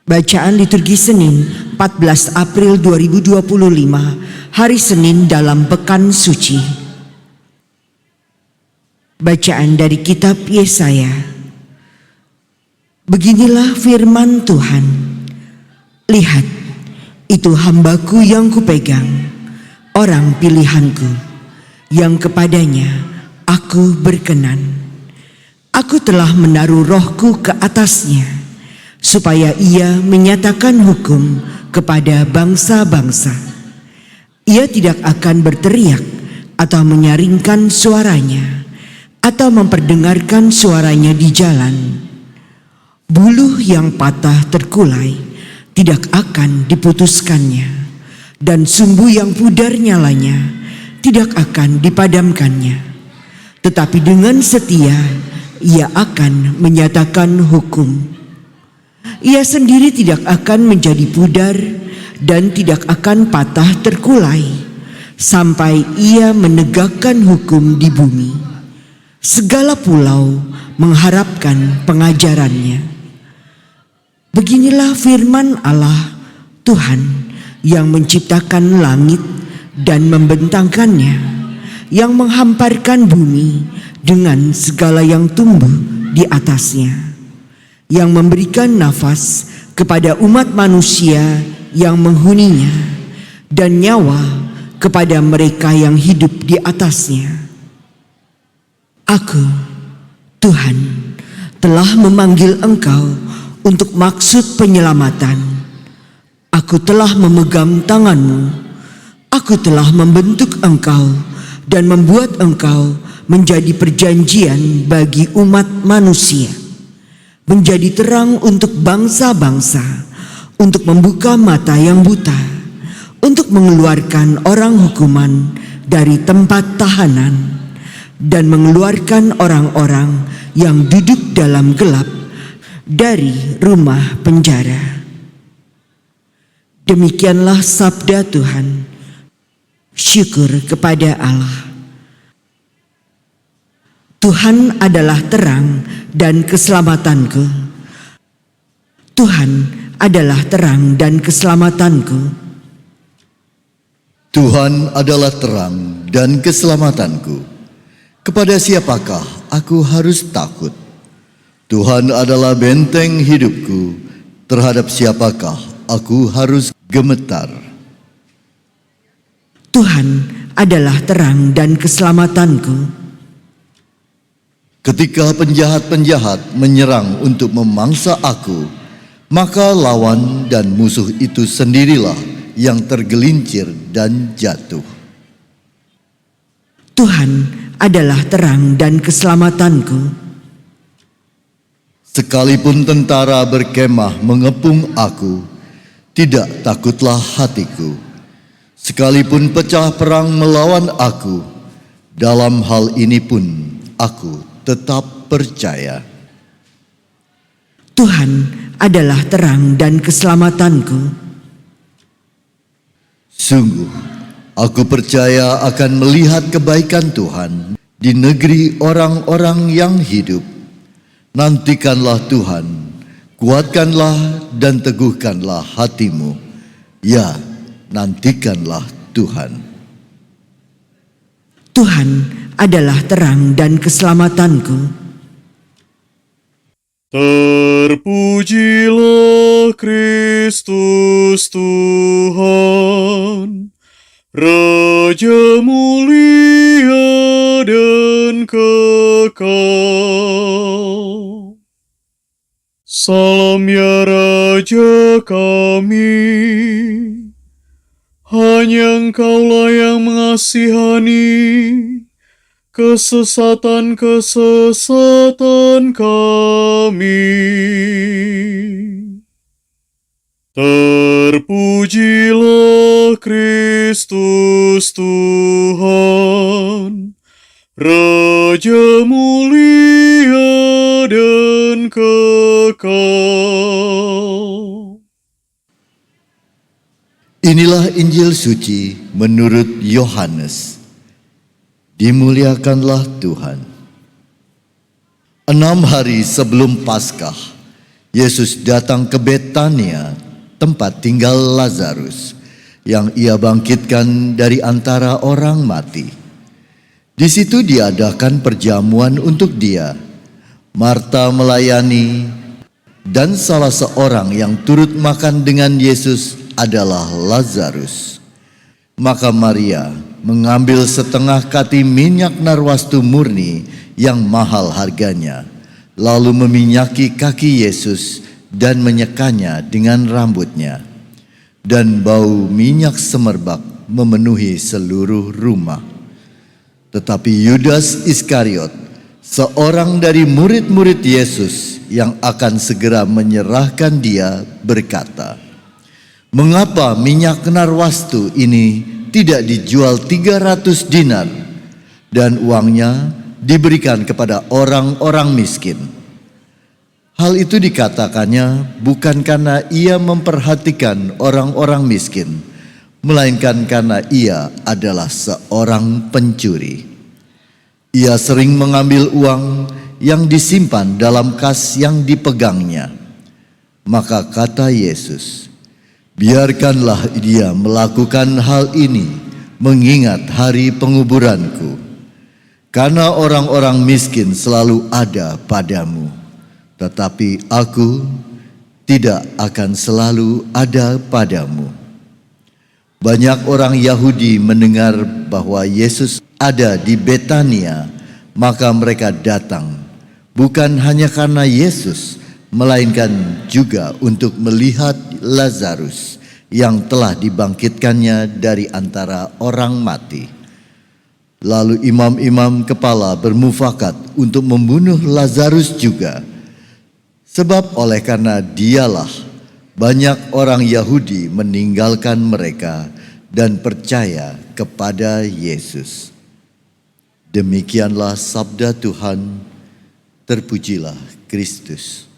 Bacaan liturgi Senin 14 April 2025, hari Senin dalam Pekan Suci. Bacaan dari kitab Yesaya. Beginilah firman Tuhan. Lihat, itu hambaku yang kupegang, orang pilihanku, yang kepadanya aku berkenan. Aku telah menaruh rohku ke atasnya, supaya ia menyatakan hukum kepada bangsa-bangsa. Ia tidak akan berteriak atau menyaringkan suaranya, atau memperdengarkan suaranya di jalan. Buluh yang patah terkulai tidak akan diputuskannya, dan sumbu yang pudar nyalanya tidak akan dipadamkannya. Tetapi dengan setia ia akan menyatakan hukum. Ia sendiri tidak akan menjadi pudar dan tidak akan patah terkulai sampai ia menegakkan hukum di bumi. Segala pulau mengharapkan pengajarannya. Beginilah firman Allah Tuhan yang menciptakan langit dan membentangkannya, yang menghamparkan bumi dengan segala yang tumbuh di atasnya, yang memberikan nafas kepada umat manusia yang menghuninya, dan nyawa kepada mereka yang hidup di atasnya. Aku, Tuhan, telah memanggil engkau untuk maksud penyelamatan. Aku telah memegang tanganmu. Aku telah membentuk engkau dan membuat engkau menjadi perjanjian bagi umat manusia, menjadi terang untuk bangsa-bangsa, untuk membuka mata yang buta, untuk mengeluarkan orang hukuman dari tempat tahanan, dan mengeluarkan orang-orang yang duduk dalam gelap dari rumah penjara. Demikianlah sabda Tuhan. Syukur kepada Allah. Tuhan adalah terang dan keselamatanku. Tuhan adalah terang dan keselamatanku. Tuhan adalah terang dan keselamatanku. Kepada siapakah aku harus takut? Tuhan adalah benteng hidupku. Terhadap siapakah aku harus gemetar? Tuhan adalah terang dan keselamatanku. Ketika penjahat-penjahat menyerang untuk memangsa aku, maka lawan dan musuh itu sendirilah yang tergelincir dan jatuh. Tuhan adalah terang dan keselamatanku. Sekalipun tentara berkemah mengepung aku, tidak takutlah hatiku. Sekalipun pecah perang melawan aku, dalam hal ini pun aku tetap percaya. Tuhan adalah terang dan keselamatanku. Sungguh, aku percaya akan melihat kebaikan Tuhan di negeri orang-orang yang hidup. Nantikanlah Tuhan, kuatkanlah dan teguhkanlah hatimu. Ya, nantikanlah Tuhan. Tuhan adalah terang dan keselamatanku. Terpujilah Kristus Tuhan, Raja mulia dan kekal. Salam ya Raja kami, hanya Engkaulah yang mengasihani kesesatan-kesesatan kami. Terpujilah Kristus Tuhan, Raja mulia dan kekal. Inilah Injil suci menurut Yohanes. Dimuliakanlah Tuhan. 6 hari sebelum Paskah, Yesus datang ke Betania, tempat tinggal Lazarus, yang ia bangkitkan dari antara orang mati. Di situ diadakan perjamuan untuk dia. Marta melayani, dan salah seorang yang turut makan dengan Yesus adalah Lazarus. Maka Maria mengambil setengah kati minyak narwastu murni yang mahal harganya, lalu meminyaki kaki Yesus dan menyekanya dengan rambutnya. Dan bau minyak semerbak memenuhi seluruh rumah. Tetapi Yudas Iskariot, seorang dari murid-murid Yesus yang akan segera menyerahkan dia, berkata, "Mengapa minyak narwastu ini tidak dijual 300 dinar dan uangnya diberikan kepada orang-orang miskin?" Hal itu dikatakannya bukan karena ia memperhatikan orang-orang miskin, melainkan karena ia adalah seorang pencuri. Ia sering mengambil uang yang disimpan dalam kas yang dipegangnya. Maka kata Yesus, "Biarkanlah dia melakukan hal ini mengingat hari penguburanku. Karena orang-orang miskin selalu ada padamu, tetapi aku tidak akan selalu ada padamu." Banyak orang Yahudi mendengar bahwa Yesus ada di Betania, maka mereka datang, bukan hanya karena Yesus, melainkan juga untuk melihat Lazarus yang telah dibangkitkannya dari antara orang mati. Lalu imam-imam kepala bermufakat untuk membunuh Lazarus juga, sebab oleh karena dialah banyak orang Yahudi meninggalkan mereka dan percaya kepada Yesus. Demikianlah sabda Tuhan, terpujilah Kristus.